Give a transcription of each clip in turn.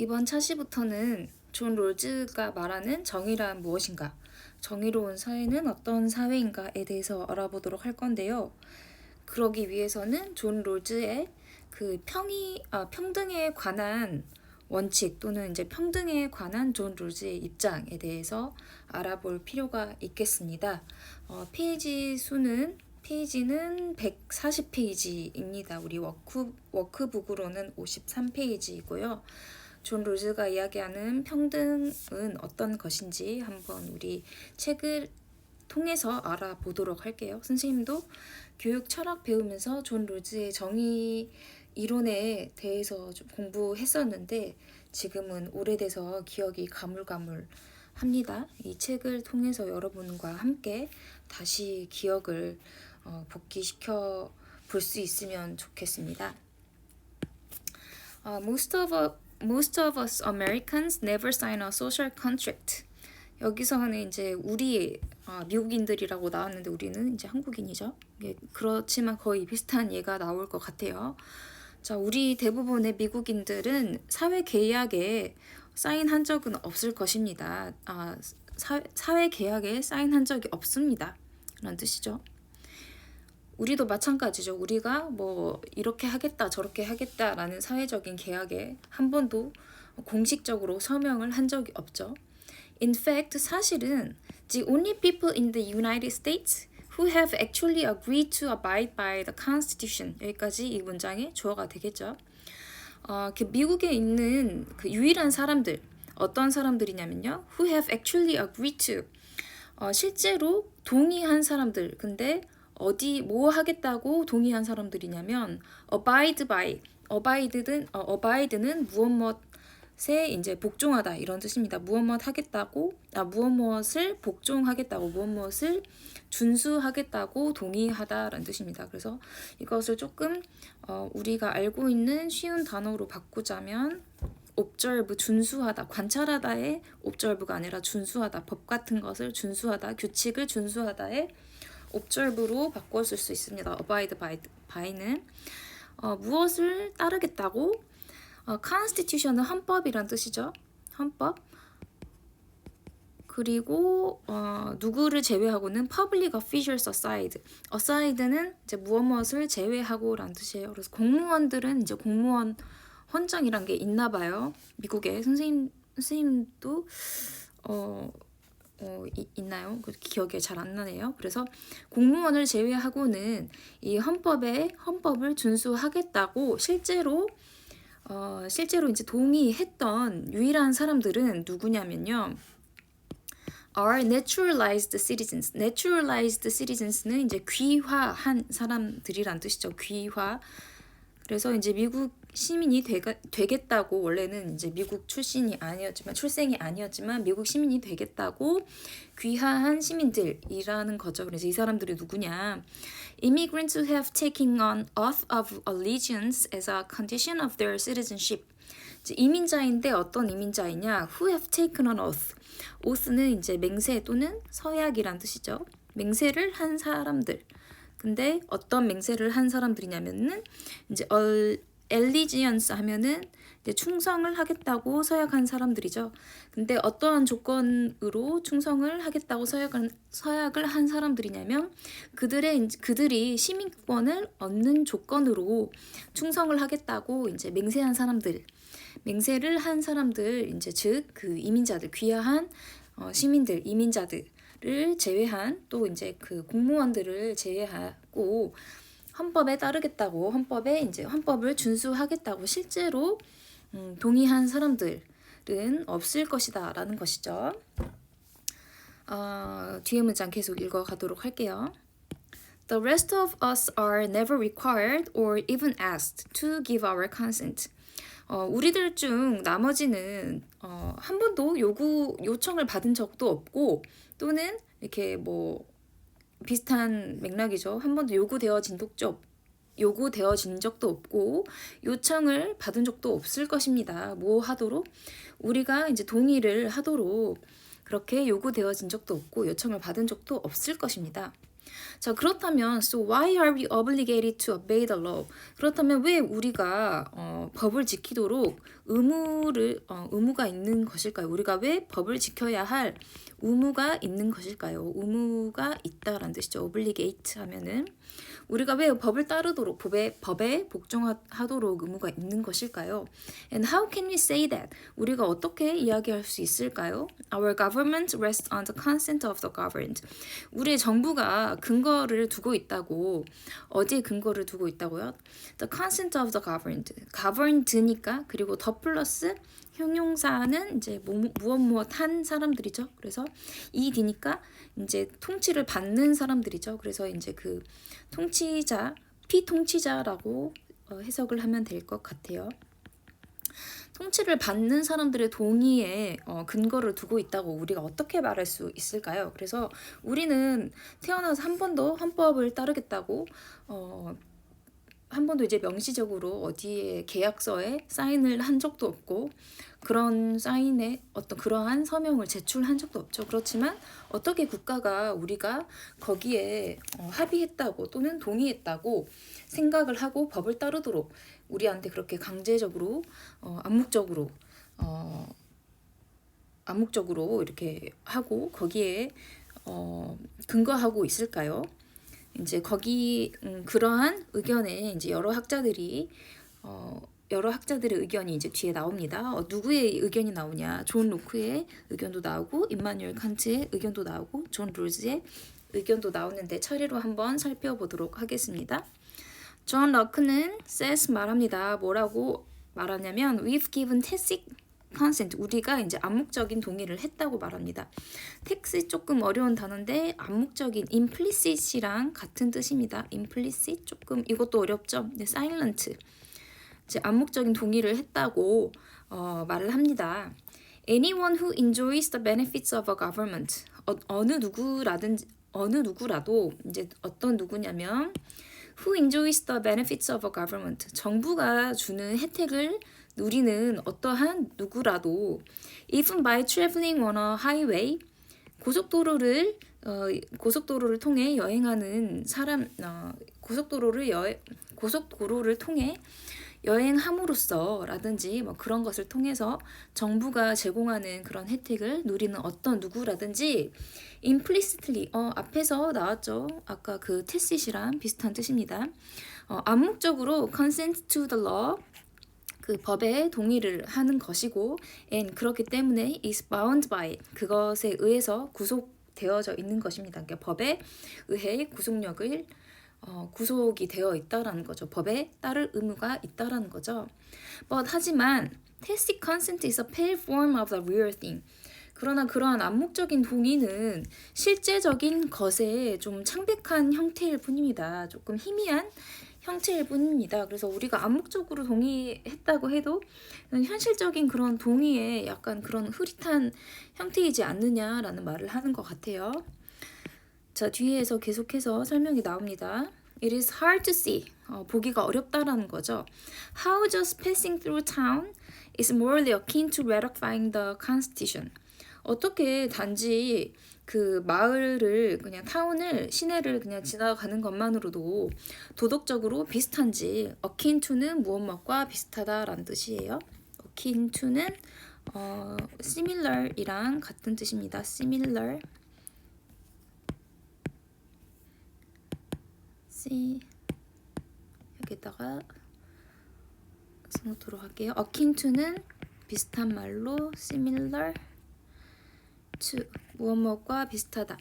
이번 차시부터는 존 롤즈가 말하는 정의란 무엇인가, 정의로운 사회는 어떤 사회인가에 대해서 알아보도록 할 건데요. 그러기 위해서는 존 롤즈의 그 평등에 관한 원칙 또는 이제 평등에 관한 존 롤즈의 입장에 대해서 알아볼 필요가 있겠습니다. 페이지는 140페이지입니다. 우리 워크북으로는 53페이지이고요. 존 롤즈가 이야기하는 평등은 어떤 것인지 한번 우리 책을 통해서 알아보도록 할게요. 선생님도 교육 철학 배우면서 존 롤즈의 정의 이론에 대해서 좀 공부했었는데 지금은 오래돼서 기억이 가물가물합니다. 이 책을 통해서 여러분과 함께 다시 기억을 복귀시켜 볼 수 있으면 좋겠습니다. Most of us Americans never sign a social contract. 여기서는 이제 우리 미국인들이라고 나왔는데 우리는 이제 한국인이죠. 그렇지만 거의 비슷한 예가 나올 것 같아요. 자, 우리 대부분의 미국인들은 사회 계약에 사인한 적은 없을 것입니다. 사회 계약에 사인한 적이 없습니다. 라는 뜻이죠. 우리도 마찬가지죠. 우리가 뭐 이렇게 하겠다 저렇게 하겠다라는 사회적인 계약에 한 번도 공식적으로 서명을 한 적이 없죠. In fact, 사실은 the only people in the United States who have actually agreed to abide by the Constitution, 여기까지 이 문장의 주어가 되겠죠. 미국에 있는 그 유일한 사람들, 어떤 사람들이냐면요. Who have actually agreed to, 실제로 동의한 사람들. 근데 뭐 하겠다고 동의한 사람들이냐면 abide by, abide는 무엇에 이제 복종하다 이런 뜻입니다. 무엇을 복종하겠다고, 무엇을 준수하겠다고 동의하다라는 뜻입니다. 그래서 이것을 조금 우리가 알고 있는 쉬운 단어로 바꾸자면 observe, 준수하다, 관찰하다의 observe가 아니라 준수하다, 법 같은 것을 준수하다, 규칙을 준수하다의 observe로 바꿨을 수 있습니다. abide by는 무엇을 따르겠다고, constitution은 헌법이란 뜻이죠. 헌법. 그리고 누구를 제외하고는 public officials aside는 이제 무엇을 제외하고라는 뜻이에요. 그래서 공무원들은 이제 공무원 헌장이란 게 있나 봐요. 미국에 선생님도 있나요? 기억이 잘 안 나네요. 그래서 공무원을 제외하고는 이 헌법을 준수하겠다고 실제로 이제 동의했던 유일한 사람들은 누구냐면요. are naturalized citizens. naturalized citizens는 이제 귀화한 사람들이란 뜻이죠. 귀화. 그래서 이제 미국 시민이 되겠다고, 원래는 이제 미국 출생이 아니었지만 미국 시민이 되겠다고 귀화한 시민들이라는 거죠. 그래서 이 사람들이 누구냐? Immigrants who have taken on oath of allegiance as a condition of their citizenship. 이제 이민자인데 어떤 이민자이냐? Who have taken on oath. oath는 이제 맹세 또는 서약이란 뜻이죠. 맹세를 한 사람들. 근데 어떤 맹세를 한 사람들이냐면은 이제 allegiance 하면은 이제 충성을 하겠다고 서약한 사람들이죠. 근데 어떠한 조건으로 충성을 하겠다고 서약을 한 사람들이냐면 그들이 시민권을 얻는 조건으로 충성을 하겠다고 이제 맹세를 한 사람들, 이제 즉 그 이민자들, 귀화한 시민들, 이민자들을 제외한, 또 이제 그 공무원들을 제외하고 헌법에 따르겠다고, 헌법을 준수하겠다고 실제로 동의한 사람들은 없을 것이다 라는 것이죠. 뒤에 문장 계속 읽어가도록 할게요. The rest of us are never required or even asked to give our consent. 우리들 중 나머지는 한 번도 요청을 받은 적도 없고, 또는 이렇게 뭐 비슷한 맥락이죠. 한 번도 요구되어진 적도 없고 요청을 받은 적도 없을 것입니다. 뭐 하도록? 우리가 이제 동의를 하도록 그렇게 요구되어진 적도 없고 요청을 받은 적도 없을 것입니다. 자, 그렇다면 so why are we obligated to obey the law? 그렇다면 왜 우리가 법을 지키도록 의무가 있는 것일까요? 우리가 왜 법을 지켜야 할 의무가 있는 것일까요? 의무가 있다라는 뜻이죠. obligate 하면은 우리가 왜 법을 따르도록 법에 복종하도록 의무가 있는 것일까요? And how can we say that? 우리가 어떻게 이야기할 수 있을까요? Our government rests on the consent of the governed. 우리의 정부가 근거를 두고 있다고. 어디에 근거를 두고 있다고요? The consent of the governed. governed니까 그리고 더 플러스 형용사는 이제 무엇 한 사람들이죠. 그래서 ed니까 이제 통치를 받는 사람들이죠. 그래서 이제 그 통치자, 피통치자라고 해석을 하면 될 것 같아요. 통치를 받는 사람들의 동의에 근거를 두고 있다고 우리가 어떻게 말할 수 있을까요? 그래서 우리는 태어나서 한 번도 헌법을 따르겠다고 한 번도 이제 명시적으로 어디에 계약서에 사인을 한 적도 없고 그런 사인에 어떤 그러한 서명을 제출한 적도 없죠. 그렇지만 어떻게 국가가 우리가 거기에 합의했다고 또는 동의했다고 생각을 하고 법을 따르도록 우리한테 그렇게 강제적으로 암묵적으로 이렇게 하고 거기에 근거하고 있을까요? 이제 거기 그러한 의견에 이제 여러 학자들의 의견이 이제 뒤에 나옵니다. 누구의 의견이 나오냐? 존 로크의 의견도 나오고 임마누엘 칸트의 의견도 나오고 존 롤즈의 의견도 나오는데 차례로 한번 살펴보도록 하겠습니다. 존 로크는 says 말합니다. 뭐라고 말하냐면 we've given tacit consent 우리가 이제 암묵적인 동의를 했다고 말합니다. tacit 조금 어려운 단어인데 암묵적인 implicit이랑 같은 뜻입니다. implicit 조금 이것도 어렵죠. 네, silent 이제 암묵적인 동의를 했다고 말을 합니다. Anyone who enjoys the benefits of a government 어느 누구라도 이제 어떤 누구냐면 who enjoys the benefits of a government 정부가 주는 혜택을 누리는 어떠한 누구라도 even by traveling on a highway 고속도로를 통해 여행하는 사람 고속도로를 통해 여행함으로써라든지 뭐 그런 것을 통해서 정부가 제공하는 그런 혜택을 누리는 어떤 누구라든지 implicitly 앞에서 나왔죠. 아까 그 tacit이랑 비슷한 뜻입니다. 암묵적으로 consent to the law 그 법에 동의를 하는 것이고 and 그렇기 때문에 is bound by 그것에 의해서 구속되어져 있는 것입니다. 그러니까 법에 의해 구속이 되어 있다라는 거죠. 법에 따를 의무가 있다라는 거죠. 하지만 tacit consent is a pale form of the real thing. 그러나 그러한 암묵적인 동의는 실제적인 것의 좀 창백한 형태일 뿐입니다. 조금 희미한 형태일 뿐입니다. 그래서 우리가 암묵적으로 동의했다고 해도 현실적인 그런 동의에 약간 그런 흐릿한 형태이지 않느냐라는 말을 하는 것 같아요. 자, 뒤에서 계속해서 설명이 나옵니다. It is hard to see. 보기가 어렵다라는 거죠. How just passing through town is morally akin to ratifying the Constitution. 어떻게 단지 그 마을을 그냥 시내를 그냥 지나가는 것만으로도 도덕적으로 비슷한지 akin to는 무엇과 비슷하다라는 뜻이에요. akin to는 similar이랑 같은 뜻입니다. similar 여기다가 써놓도록 할게요. akin to는 비슷한 말로 similar to 무엇과 비슷하다.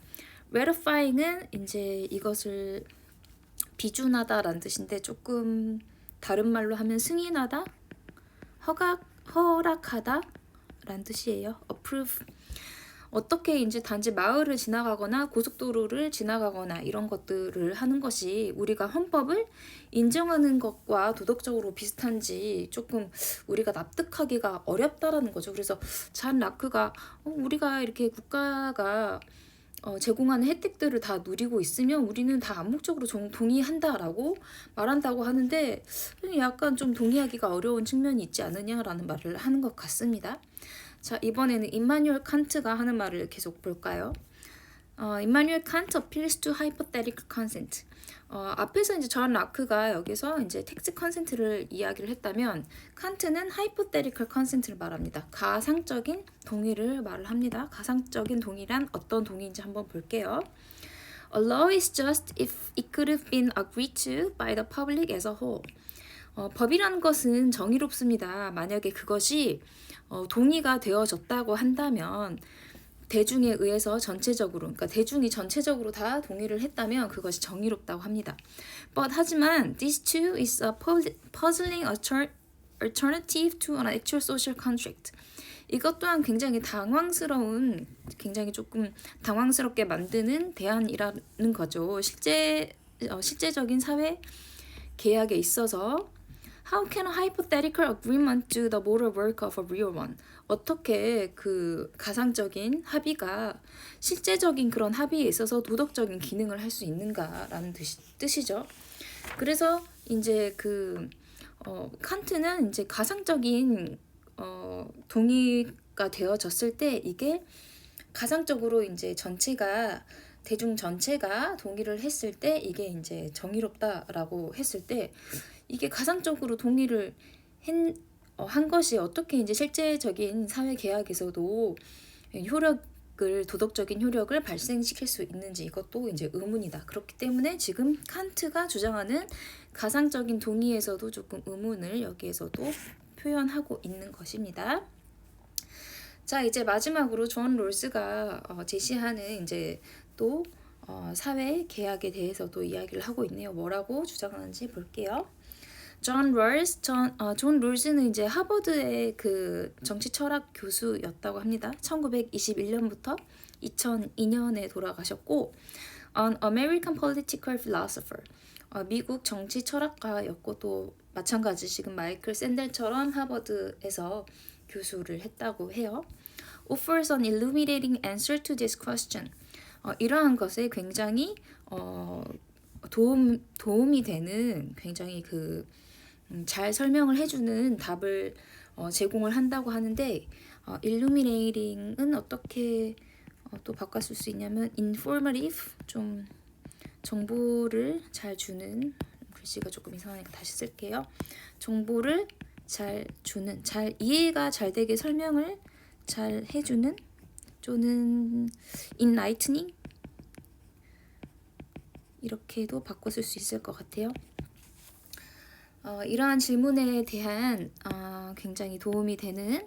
ratifying은 이제 이것을 비준하다라는 뜻인데 조금 다른 말로 하면 승인하다, 허락하다라는 뜻이에요. approve. 어떻게 이제 단지 마을을 지나가거나 고속도로를 지나가거나 이런 것들을 하는 것이 우리가 헌법을 인정하는 것과 도덕적으로 비슷한지 조금 우리가 납득하기가 어렵다라는 거죠. 그래서 잔 라크가 우리가 이렇게 국가가 제공하는 혜택들을 다 누리고 있으면 우리는 다 암묵적으로 동의한다라고 말한다고 하는데 약간 좀 동의하기가 어려운 측면이 있지 않느냐라는 말을 하는 것 같습니다. 자, 이번에는 임마누엘 칸트가 하는 말을 계속 볼까요? Immanuel Kant appeals to hypothetical consent. 앞에서 이제 존 라크가 여기서 이제 텍스트 컨센트를 이야기를 했다면 칸트는 hypothetical consent를 말합니다. 가상적인 동의를 말을 합니다. 가상적인 동의란 어떤 동의인지 한번 볼게요. A law is just if it could have been agreed to by the public as a whole. 법이라는 것은 정의롭습니다. 만약에 그것이 동의가 되어졌다고 한다면 대중에 의해서 전체적으로, 그러니까 대중이 전체적으로 다 동의를 했다면 그것이 정의롭다고 합니다. 하지만 this too is a puzzling alternative to an actual social contract. 이것 또한 굉장히 굉장히 조금 당황스럽게 만드는 대안이라는 거죠. 실제적인 사회 계약에 있어서 How can a hypothetical agreement do the moral work of a real one? 어떻게 그 가상적인 합의가 실제적인 그런 합의에 있어서 도덕적인 기능을 할 수 있는가라는 뜻이죠. 그래서 이제 칸트는 이제 가상적인 동의가 되어졌을 때 이게 가상적으로 이제 대중 전체가 동의를 했을 때 이게 이제 정의롭다라고 했을 때 이게 가상적으로 동의를 한 것이 어떻게 이제 실제적인 사회 계약에서도 도덕적인 효력을 발생시킬 수 있는지 이것도 이제 의문이다. 그렇기 때문에 지금 칸트가 주장하는 가상적인 동의에서도 조금 의문을 여기에서도 표현하고 있는 것입니다. 자, 이제 마지막으로 존 롤스가 제시하는 이제 또 사회 계약에 대해서도 이야기를 하고 있네요. 뭐라고 주장하는지 볼게요. 존 롤스는 이제 하버드의 그 정치 철학 교수였다고 합니다. 1921년부터 2002년에 돌아가셨고, an American political philosopher. 미국 정치 철학가였고 또 마찬가지 지금 마이클 샌델처럼 하버드에서 교수를 했다고 해요. Offers an illuminating answer to this question. 이러한 것에 굉장히 도움이 되는 굉장히 잘 설명을 해주는 답을 제공을 한다고 하는데 illuminating은 어떻게 또 바꿨을 수 있냐면 informative, 좀 정보를 잘 주는, 글씨가 조금 이상하니까 다시 쓸게요. 정보를 잘 주는, 잘 이해가 잘 되게 설명을 잘 해주는, 또는 enlightening 이렇게도 바꿔 쓸 수 있을 것 같아요. 이러한 질문에 대한 굉장히 도움이 되는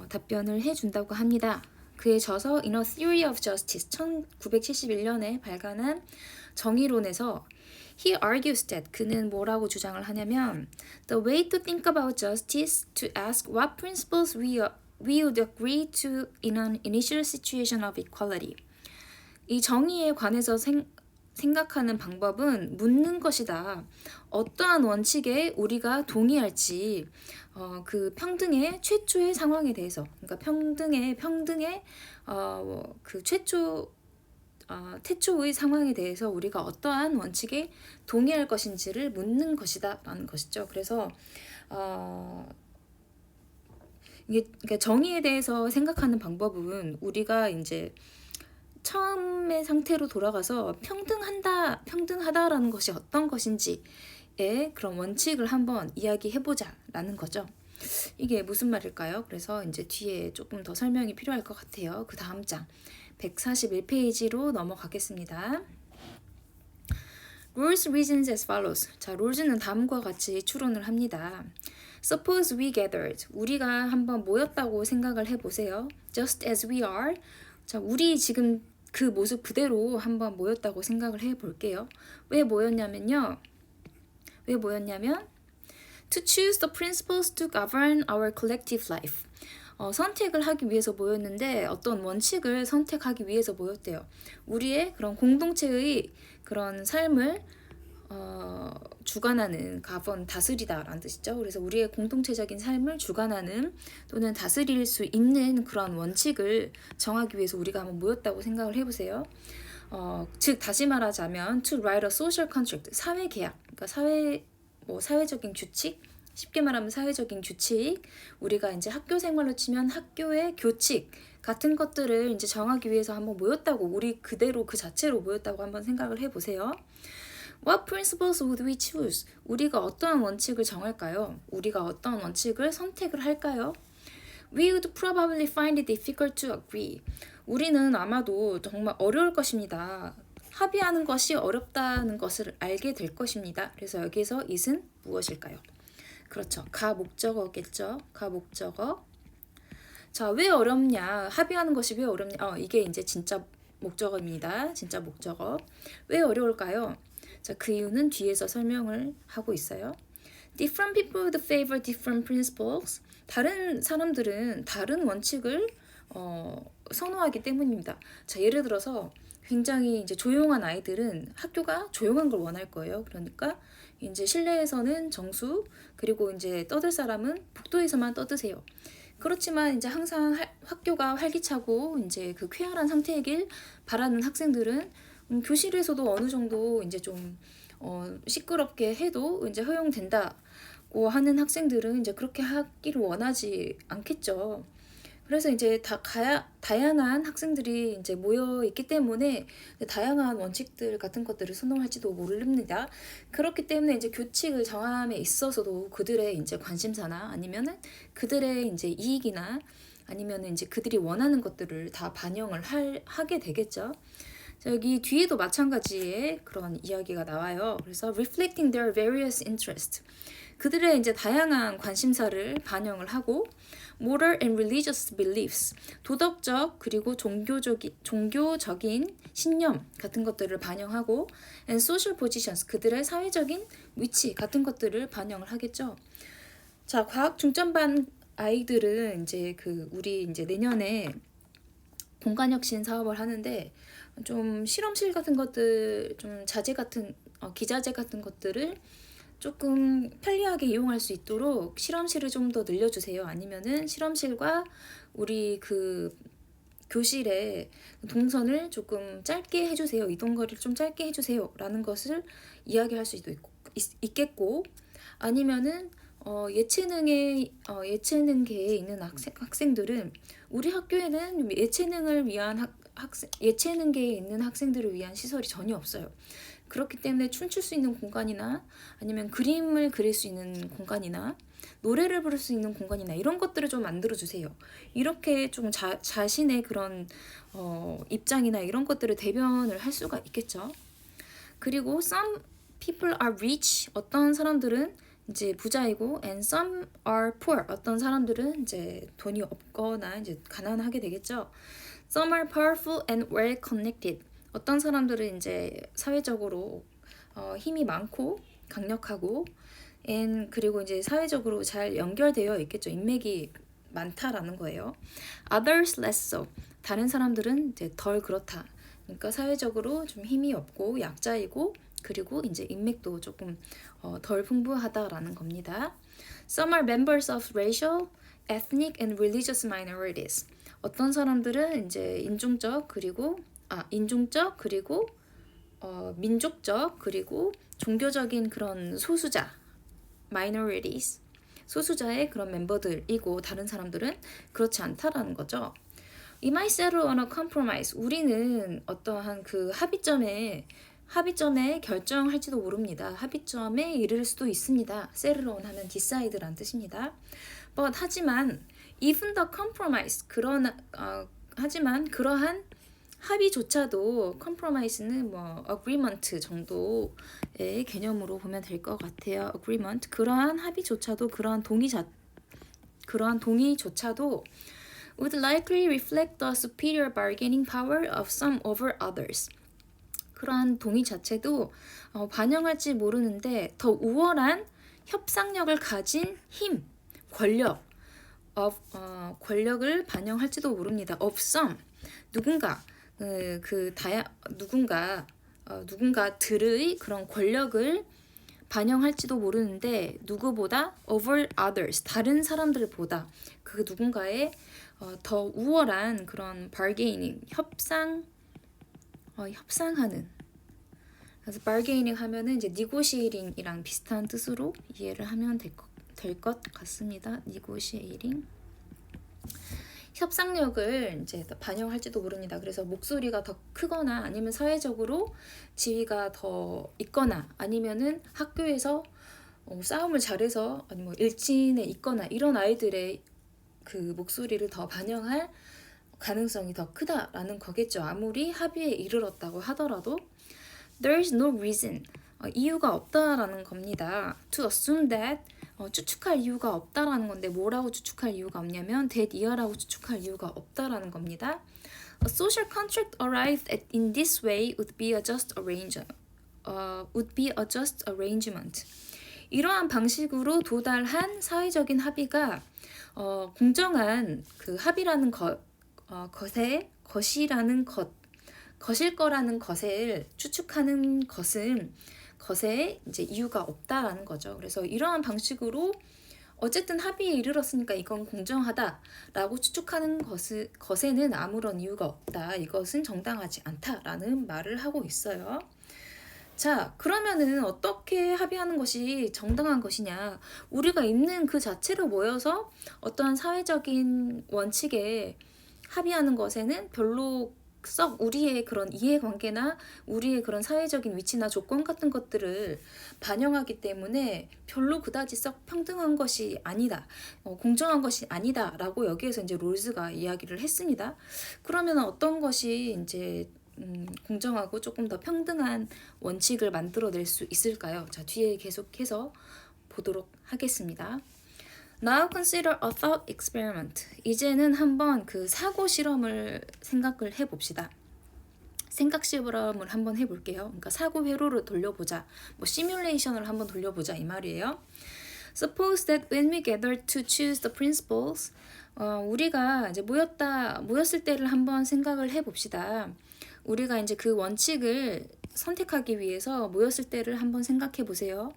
답변을 해준다고 합니다. 그의 저서 In a Theory of Justice 1971년에 발간한 정의론에서 He argues that 그는 뭐라고 주장을 하냐면 The way to think about justice to ask what principles we would agree to in an initial situation of equality. 이 정의에 관해서 생각하는 방법은 묻는 것이다. 어떠한 원칙에 우리가 동의할지 그 평등의 최초의 상황에 대해서, 그러니까 평등의 그 태초의 상황에 대해서 우리가 어떠한 원칙에 동의할 것인지를 묻는 것이다라는 것이죠. 그래서 그러니까 정의에 대해서 생각하는 방법은 우리가 이제 처음의 상태로 돌아가서 평등하다라는 것이 어떤 것인지의 그런 원칙을 한번 이야기해보자라는 거죠. 이게 무슨 말일까요? 그래서 이제 뒤에 조금 더 설명이 필요할 것 같아요. 그 다음 장 141페이지로 넘어가겠습니다. Rules reasons as follows. 자, 룰즈는 다음과 같이 추론을 합니다. Suppose we gathered. 우리가 한번 모였다고 생각을 해보세요. Just as we are. 자, 우리 지금 그 모습 그대로 한번 모였다고 생각을 해볼게요. 왜 모였냐면 to choose the principles to govern our collective life. 선택을 하기 위해서 모였는데 어떤 원칙을 선택하기 위해서 모였대요. 우리의 그런 공동체의 그런 삶을 주관하는 다스리다라는 뜻이죠. 그래서 우리의 공동체적인 삶을 주관하는 또는 다스릴 수 있는 그런 원칙을 정하기 위해서 우리가 한번 모였다고 생각을 해보세요. 즉 다시 말하자면 to write a social contract, 사회 계약, 그러니까 사회적인 규칙, 쉽게 말하면 사회적인 규칙, 우리가 이제 학교 생활로 치면 학교의 교칙 같은 것들을 이제 정하기 위해서 한번 모였다고, 우리 그대로 그 자체로 모였다고 한번 생각을 해보세요. What principles would we choose? 우리가 어떤 원칙을 정할까요? 우리가 어떤 원칙을 선택을 할까요? We would probably find it difficult to agree. 우리는 아마도 정말 어려울 것입니다. 합의하는 것이 어렵다는 것을 알게 될 것입니다. 그래서 여기서 it은 무엇일까요? 그렇죠. 가목적어겠죠. 가목적어. 자, 왜 어렵냐? 합의하는 것이 왜 어렵냐? 이게 이제 진짜 목적어입니다. 진짜 목적어. 왜 어려울까요? 자, 그 이유는 뒤에서 설명을 하고 있어요. Different people would favor different principles. 다른 사람들은 다른 원칙을 선호하기 때문입니다. 자, 예를 들어서 굉장히 이제 조용한 아이들은 학교가 조용한 걸 원할 거예요. 그러니까 이제 실내에서는 정수, 그리고 이제 떠들 사람은 복도에서만 떠드세요. 그렇지만 이제 항상 학교가 활기차고 이제 그 쾌활한 상태이길 바라는 학생들은 교실에서도 어느 정도 이제 좀 시끄럽게 해도 이제 허용된다고 하는 학생들은 이제 그렇게 하기를 원하지 않겠죠. 그래서 이제 다양한 학생들이 이제 모여 있기 때문에 다양한 원칙들 같은 것들을 선호할지도 모릅니다. 그렇기 때문에 이제 교칙을 정함에 있어서도 그들의 이제 관심사나 아니면은 그들의 이제 이익이나 아니면은 이제 그들이 원하는 것들을 다 반영을 하게 되겠죠. 자, 여기 뒤에도 마찬가지의 그런 이야기가 나와요. 그래서 reflecting their various interests. 그들의 이제 다양한 관심사를 반영을 하고 moral and religious beliefs. 도덕적 그리고 종교적인 신념 같은 것들을 반영하고 and social positions. 그들의 사회적인 위치 같은 것들을 반영을 하겠죠. 자, 과학 중점반 아이들은 이제 우리 이제 내년에 공간혁신 사업을 하는데 좀 실험실 같은 것들, 좀 자재 같은 기자재 같은 것들을 조금 편리하게 이용할 수 있도록 실험실을 좀 더 늘려주세요. 아니면은 실험실과 우리 그 교실의 동선을 조금 짧게 해주세요. 이동거리를 좀 짧게 해주세요. 라는 것을 이야기할 수도 있겠고, 아니면은 예체능계에 있는 학생들은 우리 학교에는 예체능을 위한 예체능계에 있는 학생들을 위한 시설이 전혀 없어요. 그렇기 때문에 춤출 수 있는 공간이나 아니면 그림을 그릴 수 있는 공간이나 노래를 부를 수 있는 공간이나 이런 것들을 좀 만들어주세요. 이렇게 좀 자신의 그런 입장이나 이런 것들을 대변을 할 수가 있겠죠. 그리고 some people are rich. 어떤 사람들은 이제 부자이고 and some are poor. 어떤 사람들은 이제 돈이 없거나 이제 가난하게 되겠죠. Some are powerful and well connected. 어떤 사람들은 이제 사회적으로 힘이 많고 강력하고 and 그리고 이제 사회적으로 잘 연결되어 있겠죠. 인맥이 많다라는 거예요. Others less so. 다른 사람들은 이제 덜 그렇다. 그러니까 사회적으로 좀 힘이 없고 약자이고 그리고 이제 인맥도 조금 덜 풍부하다라는 겁니다. Some are members of racial, ethnic and religious minorities. 어떤 사람들은 이제 인종적 그리고 민족적 그리고 종교적인 그런 소수자 minorities 소수자의 그런 멤버들이고 다른 사람들은 그렇지 않다라는 거죠. We might settle on a compromise. 우리는 어떠한 그 합의점에 결정할지도 모릅니다. 합의점에 이를 수도 있습니다. settle on 하면 decide란 뜻입니다. But 하지만 even the compromise 하지만 그러한 합의조차도 compromise는 agreement 정도의 개념으로 보면 될 것 같아요. agreement 그러한 합의조차도 그러한 동의조차도 would likely reflect the superior bargaining power of some over others. 그러한 동의 자체도 반영할지 모르는데 더 우월한 협상력을 가진 힘, 권력을 반영할지도 모릅니다. of some 누군가들의 그런 권력을 반영할지도 모르는데 누구보다 over others 다른 사람들보다 그 누군가의 더 우월한 그런 bargaining 협상하는 그래서 bargaining 하면은 이제 negotiating이랑 비슷한 뜻으로 이해를 하면 될 될 것 같습니다. negotiating. 협상력을 이제 반영할지도 모릅니다. 그래서 목소리가 더 크거나 아니면 사회적으로 지위가 더 있거나 아니면은 학교에서 싸움을 잘해서 아니 뭐 일진에 있거나 이런 아이들의 그 목소리를 더 반영할 가능성이 더 크다라는 거겠죠. 아무리 합의에 이르렀다고 하더라도 there is no reason 이유가 없다라는 겁니다. to assume that 추측할 이유가 없다라는 건데 뭐라고 추측할 이유가 없냐면 that year라고 추측할 이유가 없다라는 겁니다. A social contract arrived at in this way would be a just arrangement. 이러한 방식으로 도달한 사회적인 합의가 공정한 그 합의라는 것일 거라는 것을 추측하는 것에 이제 이유가 없다라는 거죠. 그래서 이러한 방식으로 어쨌든 합의에 이르렀으니까 이건 공정하다라고 추측하는 것에는 아무런 이유가 없다. 이것은 정당하지 않다라는 말을 하고 있어요. 자, 그러면은 어떻게 합의하는 것이 정당한 것이냐? 우리가 있는 그 자체로 모여서 어떠한 사회적인 원칙에 합의하는 것에는 별로 썩 우리의 그런 이해관계나 우리의 그런 사회적인 위치나 조건 같은 것들을 반영하기 때문에 별로 그다지 썩 평등한 것이 아니다, 공정한 것이 아니다라고 여기에서 이제 롤즈가 이야기를 했습니다. 그러면 어떤 것이 이제 공정하고 조금 더 평등한 원칙을 만들어낼 수 있을까요? 자, 뒤에 계속해서 보도록 하겠습니다. Now consider a thought experiment. 이제는 한번 그 사고 실험을 생각을 해봅시다. 생각 실험을 한번 해볼게요. 그러니까 사고 회로를 돌려보자. 뭐 시뮬레이션을 한번 돌려보자 이 말이에요. Suppose that when we gathered to choose the principles, 우리가 이제 모였을 때를 한번 생각을 해봅시다. 우리가 이제 그 원칙을 선택하기 위해서 모였을 때를 한번 생각해 보세요.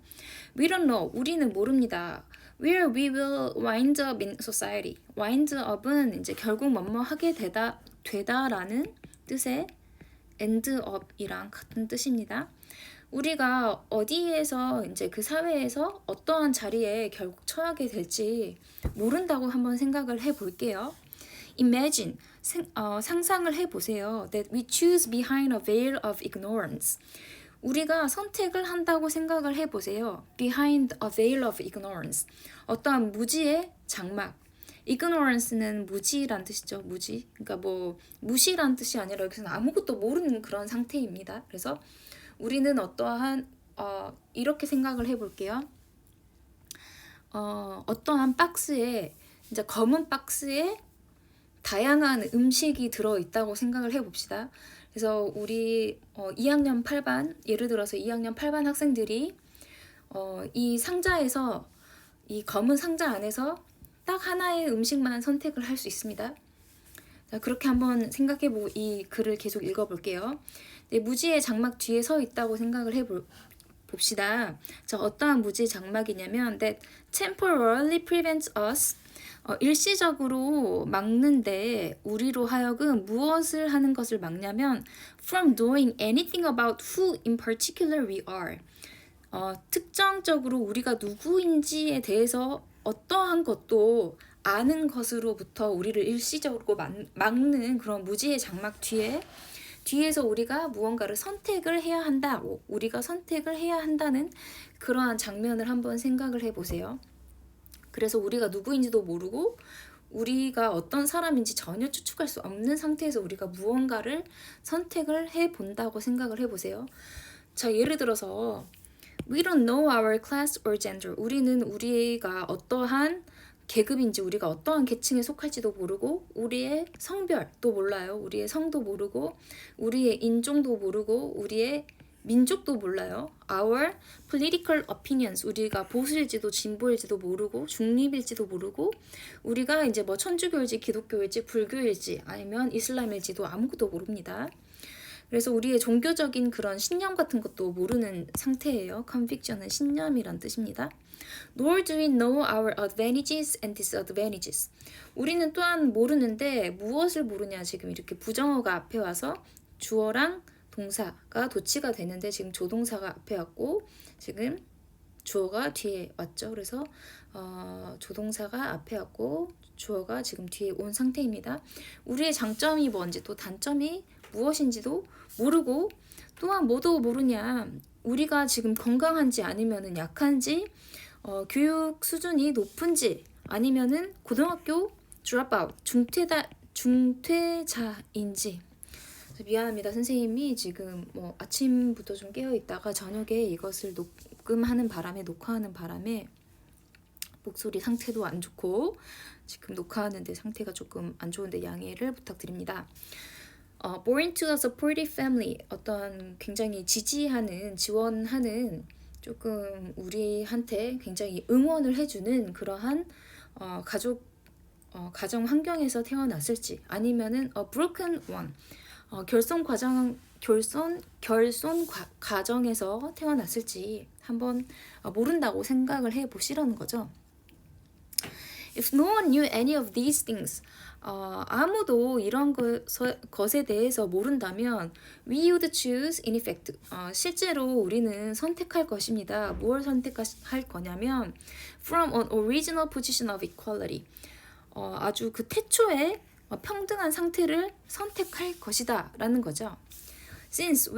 We don't know. 우리는 모릅니다. Where we will wind up in society. wind up은 이제 결국 뭐뭐하게 되다라는 뜻의 end up이랑 같은 뜻입니다. 우리가 어디에서 이제 그 사회에서 어떠한 자리에 결국 처하게 될지 모른다고 한번 생각을 해볼게요. Imagine, 상상을 해보세요. That we choose behind a veil of ignorance. 우리가 선택을 한다고 생각을 해보세요. Behind a veil of ignorance. 어떠한 무지의 장막. Ignorance는 무지란 뜻이죠. 무지. 그러니까 뭐 무시란 뜻이 아니라 여기서는 아무것도 모르는 그런 상태입니다. 그래서 우리는 어떠한 이렇게 생각을 해볼게요. 어떠한 박스에 이제 검은 박스에 다양한 음식이 들어있다고 생각을 해봅시다. 그래서 우리 2학년 8반, 예를 들어서 2학년 8반 학생들이 이 상자에서, 이 검은 상자 안에서 딱 하나의 음식만 선택을 할 수 있습니다. 자, 그렇게 한번 생각해보고 이 글을 계속 읽어볼게요. 네, 무지의 장막 뒤에 서 있다고 생각을 해봅시다. 자, 어떠한 무지의 장막이냐면 that temporarily prevents us, 일시적으로 막는데 우리로 하여금 무엇을 하는 것을 막냐면 from doing anything about who in particular we are. 특정적으로 우리가 누구인지에 대해서 어떠한 것도 아는 것으로부터 우리를 일시적으로 막는 그런 무지의 장막 뒤에서 우리가 무언가를 선택을 해야 한다. 우리가 선택을 해야 한다는 그러한 장면을 한번 생각을 해보세요. 그래서 우리가 누구인지도 모르고 우리가 어떤 사람인지 전혀 추측할 수 없는 상태에서 우리가 무언가를 선택을 해본다고 생각을 해보세요. 자, 예를 들어서 We don't know our class or gender. 우리는 우리가 어떠한 계급인지, 우리가 어떠한 계층에 속할지도 모르고, 우리의 성별도 몰라요. 우리의 성도 모르고, 우리의 인종도 모르고, 우리의 민족도 몰라요. Our political opinions. 우리가 보수일지도 진보일지도 모르고, 중립일지도 모르고, 우리가 이제 뭐 천주교일지 기독교일지 불교일지 아니면 이슬람일지도 아무것도 모릅니다. 그래서 우리의 종교적인 그런 신념 같은 것도 모르는 상태예요. Conviction은 신념이란 뜻입니다. Nor do we know our advantages and disadvantages. 우리는 또한 모르는데 무엇을 모르냐. 지금 이렇게 부정어가 앞에 와서 주어랑 동사가 도치가 되는데 지금 조동사가 앞에 왔고 지금 주어가 뒤에 왔죠. 그래서 조동사가 앞에 왔고 주어가 지금 뒤에 온 상태입니다. 우리의 장점이 뭔지 또 단점이 무엇인지도 모르고 또한 뭐도 모르냐. 우리가 지금 건강한지 아니면은 약한지 교육 수준이 높은지 아니면은 고등학교 dropout 중퇴자인지. 미안합니다. 선생님이 지금 뭐 아침부터 좀 깨어 있다가 저녁에 이것을 녹화하는 바람에 목소리 상태도 안 좋고 지금 녹화하는데 상태가 조금 안 좋은데 양해를 부탁드립니다. Born to a supportive family, 어떤 굉장히 지원하는 조금 우리한테 굉장히 응원을 해주는 그러한 가정 환경에서 태어났을지 아니면은 a broken one, 결손 과정에서 태어났을지 한번 모른다고 생각을 해보시라는 거죠. If no one knew any of these things, 아무도 이런 것에 대해서 모른다면 we would choose in effect, 실제로 우리는 선택할 것입니다. 뭘 선택할 거냐면 from an original position of equality, 아주 그 태초의 평등한 상태를 선택할 것이다 라는 거죠. Since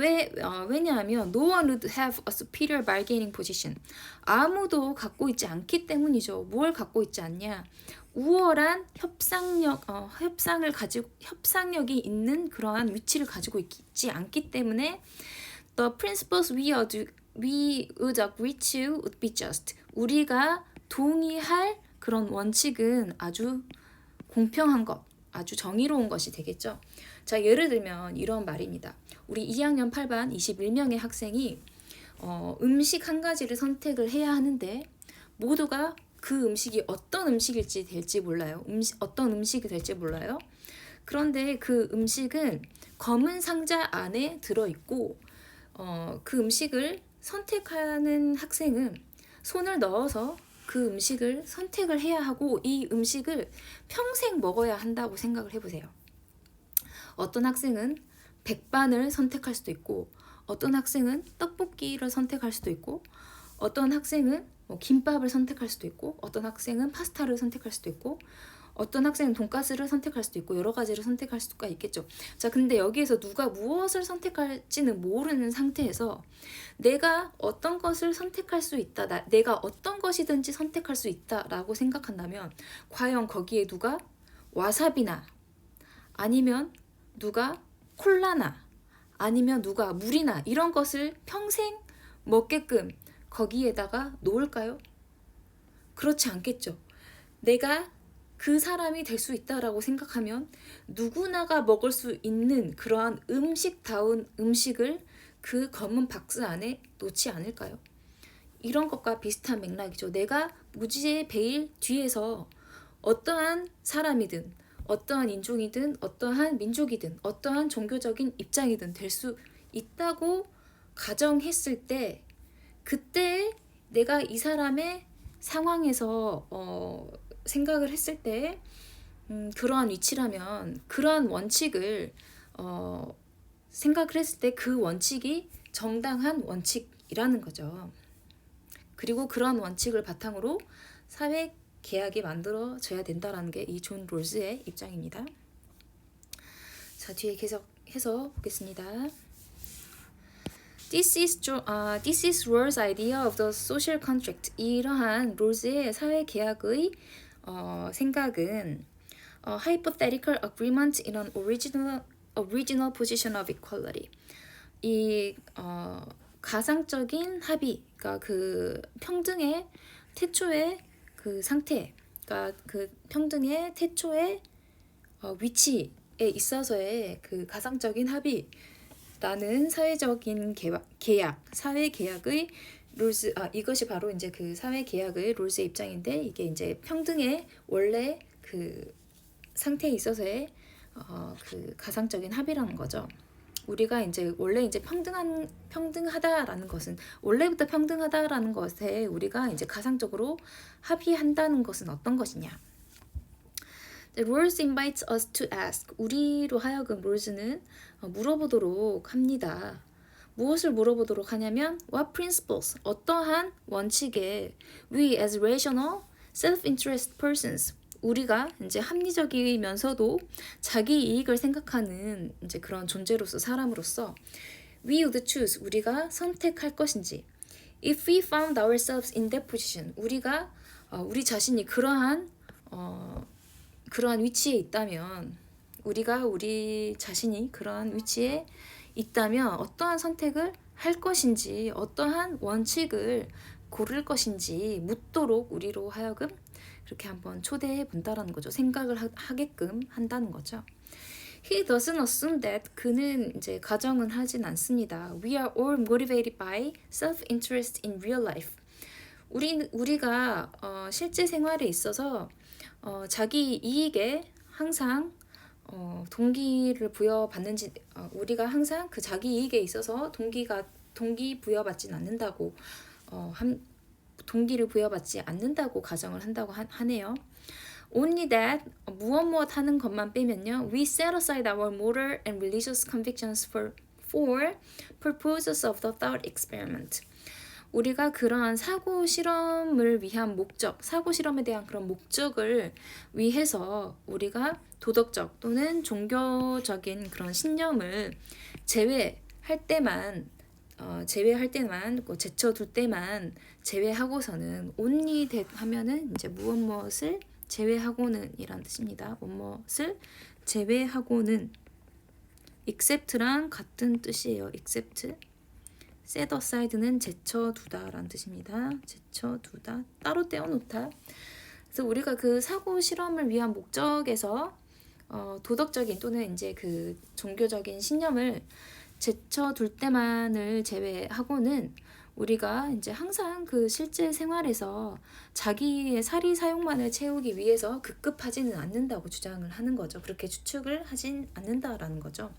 왜냐하면 no one would have a superior bargaining position, 아무도 갖고 있지 않기 때문이죠. 뭘 갖고 있지 않냐? 우월한 협상력이 있는 그러한 위치를 가지고 있지 않기 때문에 the principles we would agree to would be just, 우리가 동의할 그런 원칙은 아주 공평한 것, 아주 정의로운 것이 되겠죠. 자, 예를 들면 이런 말입니다. 우리 2학년 8반 21명의 학생이 음식 한 가지를 선택을 해야 하는데 모두가 그 음식이 어떤 음식일지 될지 몰라요. 어떤 음식이 될지 몰라요. 그런데 그 음식은 검은 상자 안에 들어있고 그 음식을 선택하는 학생은 손을 넣어서 그 음식을 선택을 해야 하고 이 음식을 평생 먹어야 한다고 생각을 해보세요. 어떤 학생은 백반을 선택할 수도 있고 어떤 학생은 떡볶이를 선택할 수도 있고 어떤 학생은 김밥을 선택할 수도 있고 어떤 학생은 파스타를 선택할 수도 있고 어떤 학생은 돈가스를 선택할 수도 있고 여러 가지를 선택할 수가 있겠죠. 자, 근데 여기에서 누가 무엇을 선택할지는 모르는 상태에서 내가 어떤 것을 선택할 수 있다, 내가 어떤 것이든지 선택할 수 있다라고 생각한다면 과연 거기에 누가 와사비나 아니면 누가 콜라나 아니면 누가 물이나 이런 것을 평생 먹게끔 거기에다가 놓을까요? 그렇지 않겠죠. 내가 그 사람이 될 수 있다라고 생각하면 누구나가 먹을 수 있는 그러한 음식다운 음식을 그 검은 박스 안에 놓지 않을까요? 이런 것과 비슷한 맥락이죠. 내가 무지의 베일 뒤에서 어떠한 사람이든 어떠한 인종이든 어떠한 민족이든 어떠한 종교적인 입장이든 될 수 있다고 가정했을 때 그때 내가 이 사람의 상황에서 생각을 했을 때 그러한 위치라면 그러한 원칙을 생각을 했을 때 그 원칙이 정당한 원칙이라는 거죠. 그리고 그런 원칙을 바탕으로 사회 계약이 만들어져야 된다라는 게 이 존 롤즈의 입장입니다. 자, 뒤에 계속해서 보겠습니다. This is Rawls' idea of the social contract. 이러한 롤즈의 사회 계약의 생각은 hypothetical agreement in an original position of equality. 이 가상적인 합의, 그러니까 그 평등의 태초의 그 상태, 그러니까 그 평등의 태초의 위치에 있어서의 그 가상적인 합의라는 사회적인 계약, 사회 계약의 롤스, 이것이 바로 이제 그 사회 계약의 롤스의 입장인데 이게 이제 평등의 원래 그 상태에 있어서의 그 가상적인 합의라는 거죠. 우리가 이제 원래 이제 평등하다라는 것은 원래부터 평등하다라는 것에 우리가 이제 가상적으로 합의한다는 것은 어떤 것이냐? Rawls invites us to ask. 우리로 하여금 롤즈는 물어보도록 합니다. 무엇을 물어보도록 하냐면 what principles, 어떠한 원칙에 we as rational, self-interest persons, 우리가 이제 합리적이면서도 자기 이익을 생각하는 이제 그런 존재로서 사람으로서 we would choose, 우리가 선택할 것인지 if we found ourselves in that position, 우리가 우리 자신이 그러한 위치에 있다면 우리가 우리 자신이 그러한 위치에 있다면 어떠한 선택을 할 것인지 어떠한 원칙을 고를 것인지 묻도록 우리로 하여금 그렇게 한번 초대해 본다라는 거죠. 생각을 하게끔 한다는 거죠. He doesn't assume that, 그는 이제 가정은 하진 않습니다. We are all motivated by self-interest in real life. 우리가 실제 생활에 있어서 자기 이익에 항상 동기를 부여받는지 우리가 항상 그 자기 이익에 있어서 동기 부여받진 않는다고 동기를 부여받지 않는다고 가정을 한다고 하네요. Only that, 무엇 하는 것만 빼면요. We set aside our moral and religious convictions for purposes of the thought experiment. 우리가 그러한 사고 실험을 위한 목적, 사고 실험에 대한 그런 목적을 위해서 우리가 도덕적 또는 종교적인 그런 신념을 제외할 때만 제쳐둘 때만 제외하고서는 only that 하면은 이제 무엇을 제외하고는 이란 뜻입니다. 무엇을 제외하고는 except랑 같은 뜻이에요. except. set aside는 제쳐두다 라는 뜻입니다. 제쳐두다, 따로 떼어놓다. 그래서 우리가 그 사고 실험을 위한 목적에서 도덕적인 또는 이제 그 종교적인 신념을 제쳐둘 때만을 제외하고는 우리가 이제 항상 그 실제 생활에서 자기의 사리 사욕만을 채우기 위해서 급급하지는 않는다고 주장을 하는 거죠. 그렇게 추측을 하진 않는다라는 거죠.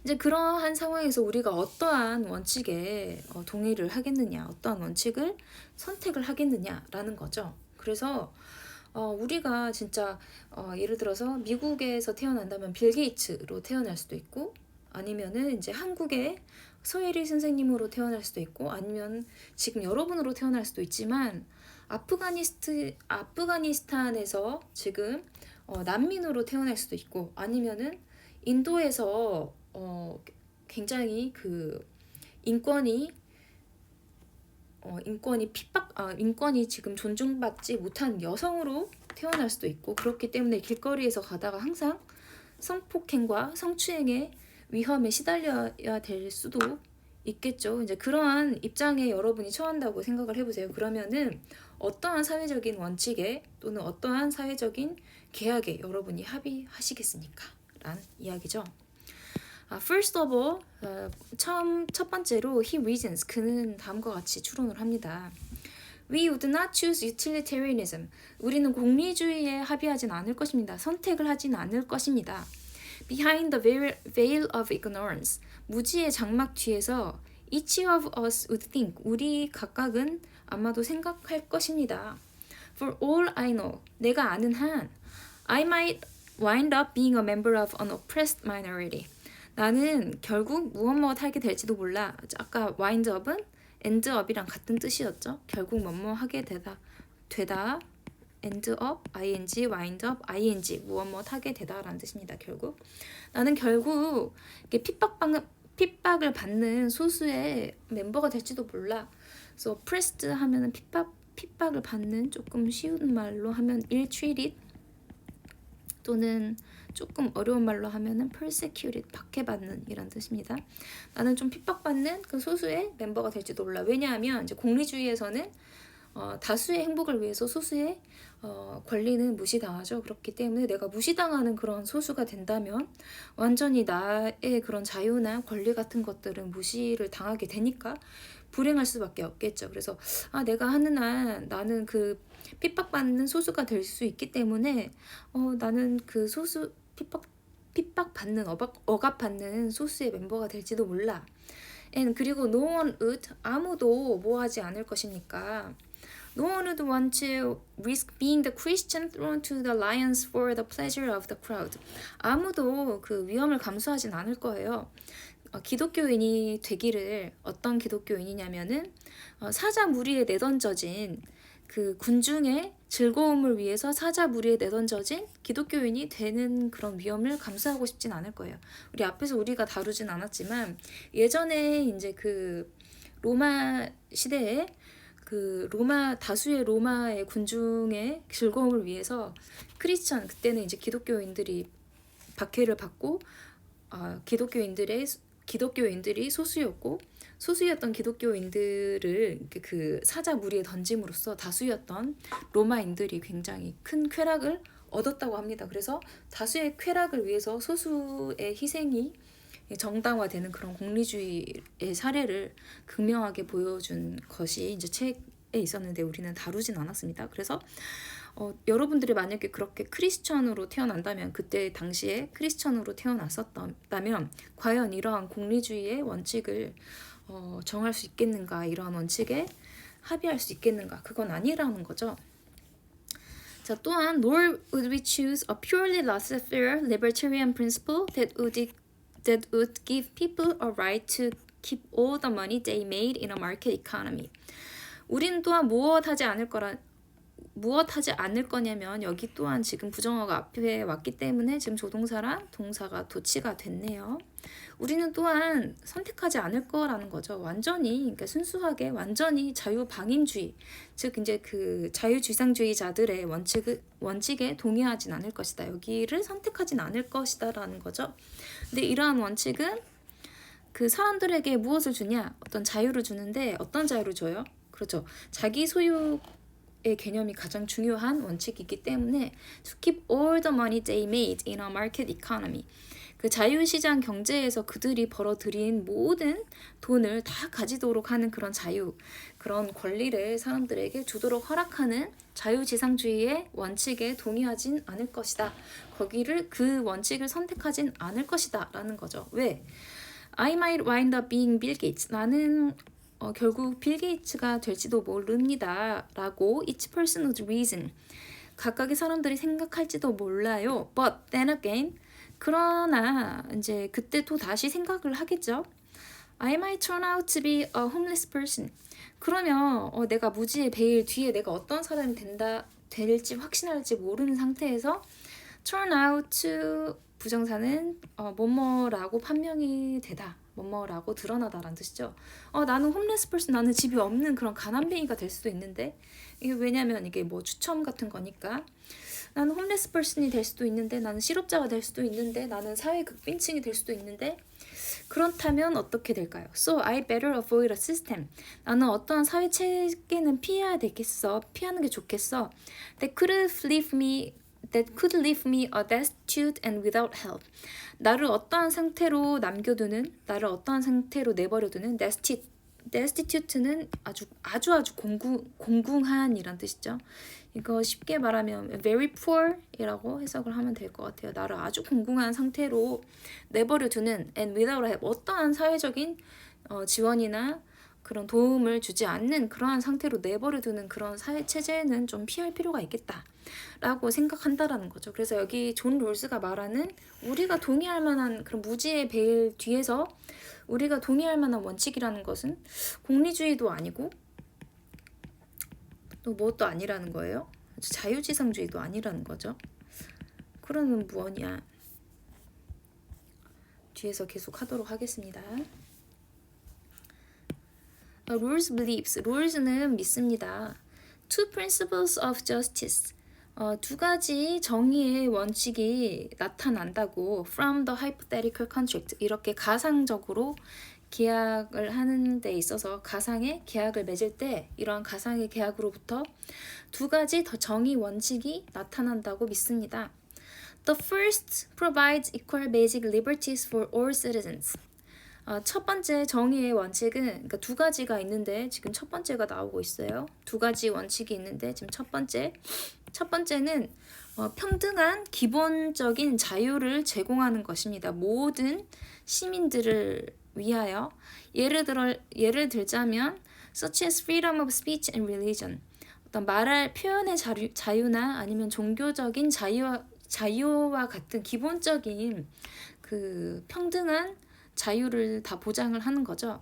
이제 그러한 상황에서 우리가 어떠한 원칙에 동의를 하겠느냐, 어떠한 원칙을 선택을 하겠느냐라는 거죠. 그래서 우리가 진짜 예를 들어서 미국에서 태어난다면 빌 게이츠로 태어날 수도 있고 아니면은 이제 한국의 서예리 선생님으로 태어날 수도 있고 아니면 지금 여러분으로 태어날 수도 있지만 아프가니스탄에서 지금 난민으로 태어날 수도 있고 아니면은 인도에서 굉장히 그 인권이 지금 존중받지 못한 여성으로 태어날 수도 있고 그렇기 때문에 길거리에서 가다가 항상 성폭행과 성추행의 위험에 시달려야 될 수도 있겠죠. 이제 그러한 입장에 여러분이 처한다고 생각을 해보세요. 그러면은 어떠한 사회적인 원칙에 또는 어떠한 사회적인 계약에 여러분이 합의하시겠습니까? 라는 이야기죠. First of all, 첫 번째로 he reasons, 그는 다음과 같이 추론을 합니다. We would not choose utilitarianism. 우리는 공리주의에 합의하진 않을 것입니다. 선택을 하진 않을 것입니다. Behind the veil of ignorance, 무지의 장막 뒤에서 each of us would think, 우리 각각은 아마도 생각할 것입니다. For all I know, 내가 아는 한, I might wind up being a member of an oppressed minority. 나는 결국 무엇 하게 될지도 몰라. 아까 wind up은 end up이랑 같은 뜻이었죠. 결국 뭐뭐 하게 되다 end up, ing, wind up, ing 무엇 하게 되다라는 뜻입니다. 결국 나는 결국 핍박을 받는 소수의 멤버가 될지도 몰라. 그래서 oppressed 하면은 핍박을 받는, 조금 쉬운 말로 하면 ill-treated 또는 조금 어려운 말로 하면은 persecuted, 박해받는 이란 뜻입니다. 나는 좀 핍박받는 그 소수의 멤버가 될지도 몰라. 왜냐하면 이제 공리주의에서는 다수의 행복을 위해서 소수의 권리는 무시당하죠. 그렇기 때문에 내가 무시당하는 그런 소수가 된다면 완전히 나의 그런 자유나 권리 같은 것들은 무시를 당하게 되니까 불행할 수밖에 없겠죠. 그래서 내가 하는 한 나는 그 핍박받는 소수가 될 수 있기 때문에 나는 그 소수 핍박받는 억압받는 소수의 멤버가 될지도 몰라. 그리고 no one would, 아무도 뭐 하지 않을 것입니까? No one would want to risk being the Christian thrown to the lions for the pleasure of the crowd. 아무도 그 위험을 감수하진 않을 거예요. 기독교인이 되기를 어떤 기독교인이냐면은 사자무리에 내던져진 그 군중의 즐거움을 위해서 사자무리에 내던져진 기독교인이 되는 그런 위험을 감수하고 싶진 않을 거예요. 우리 앞에서 우리가 다루진 않았지만 예전에 이제 그 로마 시대에 그 다수의 로마의 군중의 즐거움을 위해서 크리스천 그때는 이제 기독교인들이 박해를 받고 기독교인들이 소수였고 소수였던 기독교인들을 그 사자 무리에 던짐으로써 다수였던 로마인들이 굉장히 큰 쾌락을 얻었다고 합니다. 그래서 다수의 쾌락을 위해서 소수의 희생이 정당화되는 그런 공리주의의 사례를 극명하게 보여준 것이 이제 책에 있었는데 우리는 다루진 않았습니다. 그래서 여러분들이 만약에 그렇게 크리스천으로 태어난다면 그때 당시에 크리스천으로 태어났었다면 과연 이러한 공리주의의 원칙을 정할 수 있겠는가, 이러한 원칙에 합의할 수 있겠는가, 그건 아니라는 거죠. 자, 또한 nor would we choose a purely laissez-faire libertarian principle that would give people a right to keep all the money they made in a market economy. 우리는 또한 무엇하지 않을 거냐면 여기 또한 지금 부정어가 앞에 왔기 때문에 지금 조동사랑 동사가 도치가 됐네요. 우리는 또한 선택하지 않을 거라는 거죠. 완전히 그러니까 순수하게 완전히 자유방임주의 즉 이제 그 자유지상주의자들의 원칙에 동의하진 않을 것이다. 여기를 선택하진 않을 것이다라는 거죠. 근데 이러한 원칙은 그 사람들에게 무엇을 주냐? 어떤 자유를 주는데 어떤 자유를 줘요? 그렇죠. 자기 소유의 개념이 가장 중요한 원칙이기 때문에 to keep all the money they made in a market economy. 그 자유시장 경제에서 그들이 벌어들인 모든 돈을 다 가지도록 하는 그런 자유, 그런 권리를 사람들에게 주도록 허락하는 자유지상주의의 원칙에 동의하진 않을 것이다. 그 원칙을 선택하진 않을 것이다 라는 거죠. 왜? I might wind up being Bill Gates. 나는 결국 빌 게이츠가 될지도 모릅니다 라고 each person would reason. 각각의 사람들이 생각할지도 몰라요. But then again, 그러나 이제 그때 또 다시 생각을 하겠죠. I might turn out to be a homeless person. 그러면 내가 무지의 베일 뒤에 내가 어떤 사람이 될지 확신할지 모르는 상태에서 turn out to 부정사는 뭐뭐라고 판명이 되다. 뭐뭐라고 드러나다라는 뜻이죠. 나는 홈레스 퍼슨, 나는 집이 없는 그런 가난뱅이가 될 수도 있는데 이게 왜냐면 이게 뭐 추첨 같은 거니까 나는 홈레스 퍼슨이 될 수도 있는데 나는 실업자가 될 수도 있는데 나는 사회 극빈층이 될 수도 있는데 그렇다면 어떻게 될까요? So I better avoid a system. 나는 어떠한 사회 체계는 피해야 되겠어. 피하는 게 좋겠어. That could leave me a destitute and without help. 나를 어떠한 상태로 내버려두는 destitute는 아주 공궁한 이란 뜻이죠. 이거 쉽게 말하면 very poor 이라고 해석을 하면 될 것 같아요. 나를 아주 공궁한 상태로 내버려두는 and without help, 어떠한 사회적인 지원이나 그런 도움을 주지 않는 그러한 상태로 내버려두는 그런 사회 체제는 좀 피할 필요가 있겠다라고 생각한다라는 거죠. 그래서 여기 존 롤스가 말하는 우리가 동의할 만한 그런 무지의 베일 뒤에서 우리가 동의할 만한 원칙이라는 것은 공리주의도 아니고 또 무엇도 아니라는 거예요. 자유지상주의도 아니라는 거죠. 그러면 무엇이냐? 뒤에서 계속 하도록 하겠습니다. Rules believes. Rules는 믿습니다. Two principles of justice. 두 가지 정의의 원칙이 나타난다고 from the hypothetical contract. 이렇게 가상적으로 계약을 하는 데 있어서 가상의 계약을 맺을 때 이러한 가상의 계약으로부터 두 가지 더 정의 원칙이 나타난다고 믿습니다. The first provides equal basic liberties for all citizens. 첫 번째 정의의 원칙은 그러니까 두 가지가 있는데 지금 첫 번째가 나오고 있어요. 두 가지 원칙이 있는데 지금 첫 번째는 평등한 기본적인 자유를 제공하는 것입니다. 모든 시민들을 위하여 예를 들자면 such as freedom of speech and religion. 어떤 표현의 자유나 아니면 종교적인 자유와 같은 기본적인 그 평등한 자유를 다 보장을 하는 거죠.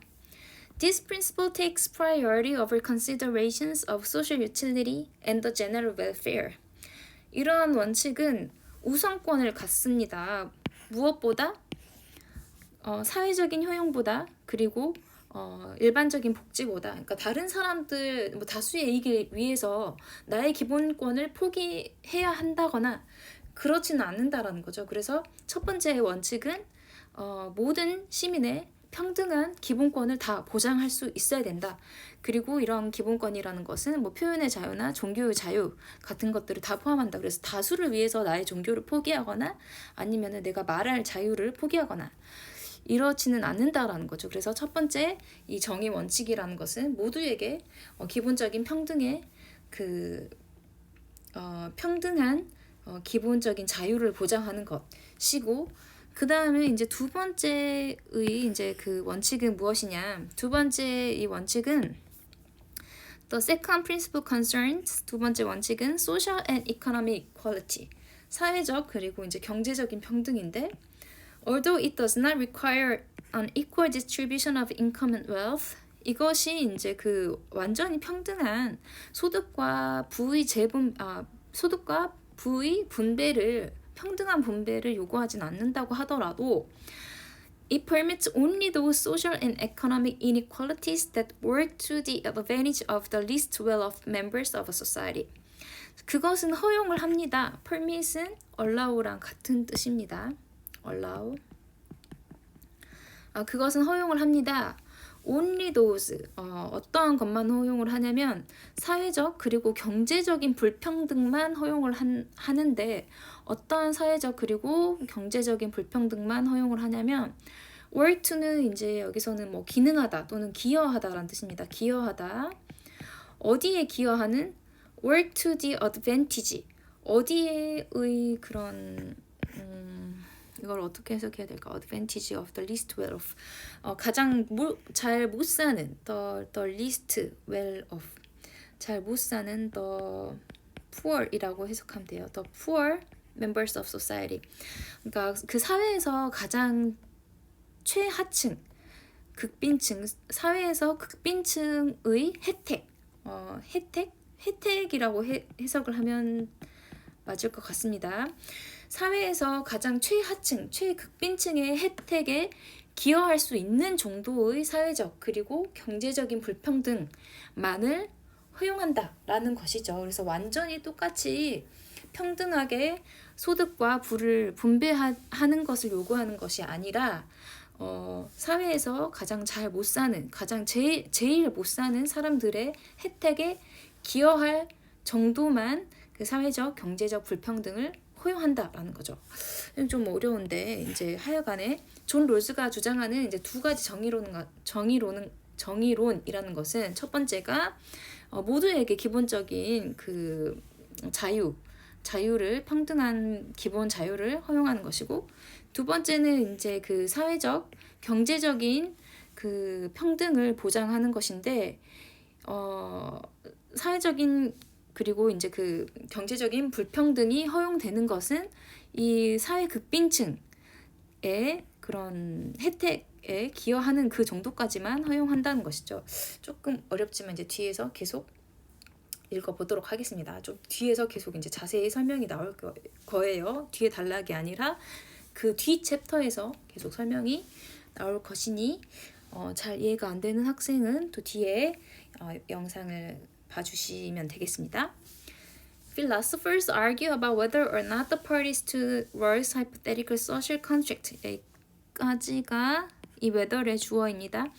This principle takes priority over considerations of social utility and the general welfare. 이러한 원칙은 우선권을 갖습니다. 무엇보다 사회적인 효용보다 그리고 일반적인 복지보다, 그러니까 다른 사람들 뭐 다수의 이익을 위해서 나의 기본권을 포기해야 한다거나 그렇지는 않는다라는 거죠. 그래서 첫 번째 원칙은 모든 시민의 평등한 기본권을 다 보장할 수 있어야 된다. 그리고 이런 기본권이라는 것은 뭐 표현의 자유나 종교의 자유 같은 것들을 다 포함한다. 그래서 다수를 위해서 나의 종교를 포기하거나 아니면은 내가 말할 자유를 포기하거나 이렇지는 않는다라는 거죠. 그래서 첫 번째 이 정의 원칙이라는 것은 모두에게 기본적인 평등의 평등한 기본적인 자유를 보장하는 것이고, 그 다음에 이제 두 번째의 이제 그 원칙은 무엇이냐? 두 번째 이 원칙은 The second principle concerns, 두 번째 원칙은 social and economic equality, 사회적 그리고 이제 경제적인 평등인데, although it does not require an equal distribution of income and wealth, 이것이 이제 그 완전히 평등한 소득과 부의 소득과 부의 분배를 평등한 분배를 요구하진 않는다고 하더라도 it permits only those social and economic inequalities that work to the advantage of the least well-off members of a society. 그것은 허용을 합니다. permit은 allow랑 같은 뜻입니다. allow. 그것은 허용을 합니다. only those, 어떠한 것만 허용을 하냐면 사회적 그리고 경제적인 불평등만 허용을 하는데, 어떠한 사회적 그리고 경제적인 불평등만 허용을 하냐면 work to는 이제 여기서는 뭐 기능하다 또는 기여하다라는 뜻입니다. 기여하다. 어디에 기여하는? work to the advantage. 어디에의 그런 이걸 어떻게 해석해야 될까? advantage of the least well-off. 가장 잘 못 사는 the least well-off. 잘 못 사는 the poor이라고 해석하면 돼요. the poor members of society. 그러니까 그 사회에서 가장 최하층, 극빈층, 사회에서 극빈층의 혜택이라고 해석을 하면 맞을 것 같습니다. 사회에서 가장 최하층, 최극빈층의 혜택에 기여할 수 있는 정도의 사회적 그리고 경제적인 불평등만을 허용한다라는 것이죠. 그래서 완전히 똑같이 평등하게 소득과 부를 분배하는 것을 요구하는 것이 아니라 사회에서 가장 잘 못 사는, 가장 제일 못 사는 사람들의 혜택에 기여할 정도만 그 사회적 경제적 불평등을 허용한다라는 거죠. 좀 어려운데 이제 하여간에 존 롤스가 주장하는 이제 두 가지 정의론이라는 것은, 첫 번째가 모두에게 기본적인 그 자유를, 평등한 기본 자유를 허용하는 것이고, 두 번째는 이제 그 사회적 경제적인 그 평등을 보장하는 것인데, 사회적인 그리고 이제 그 경제적인 불평등이 허용되는 것은 이 사회 극빈층의 그런 혜택에 기여하는 그 정도까지만 허용한다는 것이죠. 조금 어렵지만 이제 뒤에서 계속 읽어보도록 하겠습니다. 좀 뒤에서 계속 이제 자세히 설명이 나올 거예요. 뒤에 단락이 아니라 그 뒤 챕터에서 계속 설명이 나올 것이니 잘 이해가 안 되는 학생은 또 뒤에 영상을 봐주시면 되겠습니다. Philosophers argue about whether or not the parties to Rawls' hypothetical social contract. 여기까지가 이 whether의 주어입니다.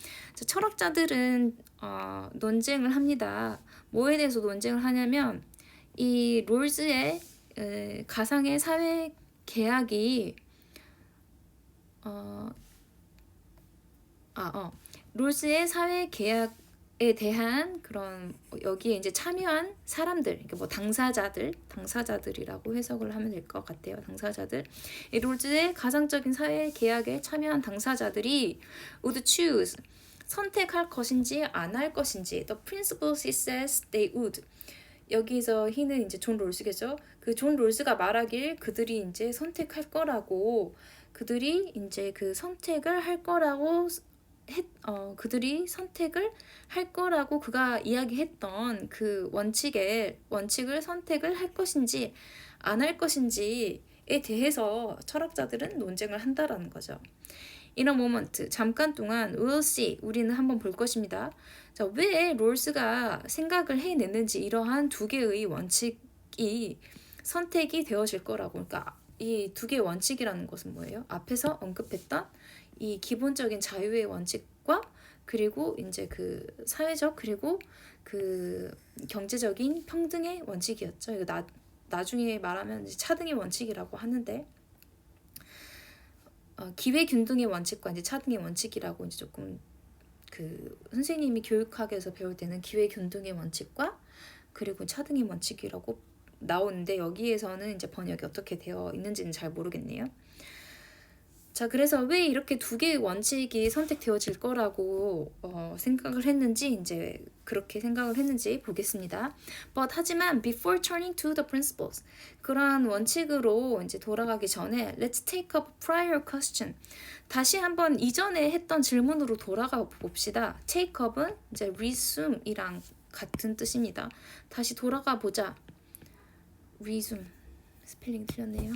철학자들은 논쟁을 합니다. 뭐에 대해서 논쟁을 하냐면 이 롤즈의 가상의 사회 계약이 롤즈의 사회 계약에 대한 그런 여기에 이제 참여한 사람들, 그러니까 뭐 당사자들이라고 해석을 하면 될 것 같아요. 당사자들. 이 롤즈의 가상적인 사회 계약에 참여한 당사자들이 would choose, 선택할 것인지 안 할 것인지, the principle says they would. 여기서 he는 이제 존 롤스겠죠. 그 존 롤스가 말하길 그들이 이제 선택할 거라고, 그들이 이제 그 선택을 할 거라고 그들이 선택을 할 거라고 그가 이야기했던 그 원칙을 선택을 할 것인지 안 할 것인지에 대해서 철학자들은 논쟁을 한다라는 거죠. In a moment, 잠깐 동안 we'll see, 우리는 한번 볼 것입니다. 자, 왜 롤스가 생각을 해냈는지 이러한 두 개의 원칙이 선택이 되어질 거라고. 그러니까 이 두 개의 원칙이라는 것은 뭐예요? 앞에서 언급했던 이 기본적인 자유의 원칙과 그리고 이제 그 사회적 그리고 그 경제적인 평등의 원칙이었죠. 이거 나중에 말하면 이제 차등의 원칙이라고 하는데, 기회균등의 원칙과 이제 차등의 원칙이라고 이제 조금 그 선생님이 교육학에서 배울 때는 기회균등의 원칙과 그리고 차등의 원칙이라고 나오는데, 여기에서는 이제 번역이 어떻게 되어 있는지는 잘 모르겠네요. 자, 그래서 왜 이렇게 두 개의 원칙이 선택되어질 거라고 생각을 했는지, 이제 그렇게 생각을 했는지 보겠습니다. 하지만 before turning to the principles, 그러한 원칙으로 이제 돌아가기 전에 let's take up prior question. 다시 한번 이전에 했던 질문으로 돌아가 봅시다. take up은 이제 resume이랑 같은 뜻입니다. 다시 돌아가 보자. resume. 스펠링 틀렸네요.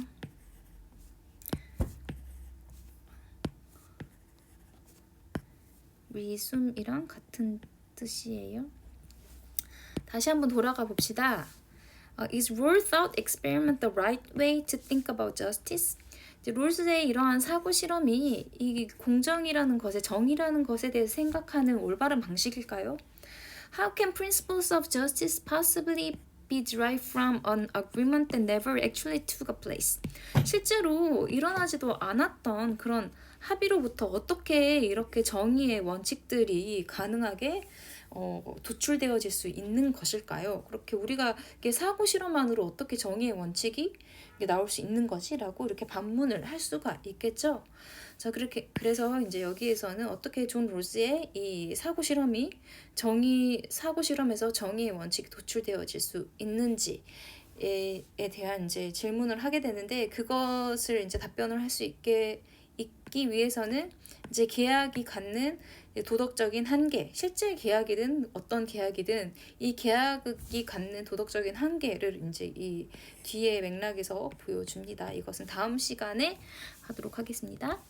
resume이랑 같은 뜻이에요. 다시 한번 돌아가 봅시다. Is rule thought experiment the right way to think about justice? 롤스의 이러한 사고 실험이 이 공정이라는 것에, 정의라는 것에 대해서 생각하는 올바른 방식일까요? How can principles of justice possibly be derived from an agreement that never actually took place? 실제로 일어나지도 않았던 그런 합의로부터 어떻게 이렇게 정의의 원칙들이 가능하게 도출되어질 수 있는 것일까요? 그렇게 우리가 사고 실험만으로 어떻게 정의의 원칙이 나올 수 있는 것이라고 이렇게 반문을 할 수가 있겠죠. 자, 그래서 이제 여기에서는 어떻게 존 롤스의 이 사고 실험이 사고 실험에서 정의의 원칙이 도출되어질 수 있는지에 대한 이제 질문을 하게 되는데, 그것을 이제 답변을 할 수 있기 위해서는 이제 계약이 갖는 도덕적인 한계, 실제 계약이든 어떤 계약이든 이 계약이 갖는 도덕적인 한계를 이제 이 뒤에 맥락에서 보여줍니다. 이것은 다음 시간에 하도록 하겠습니다.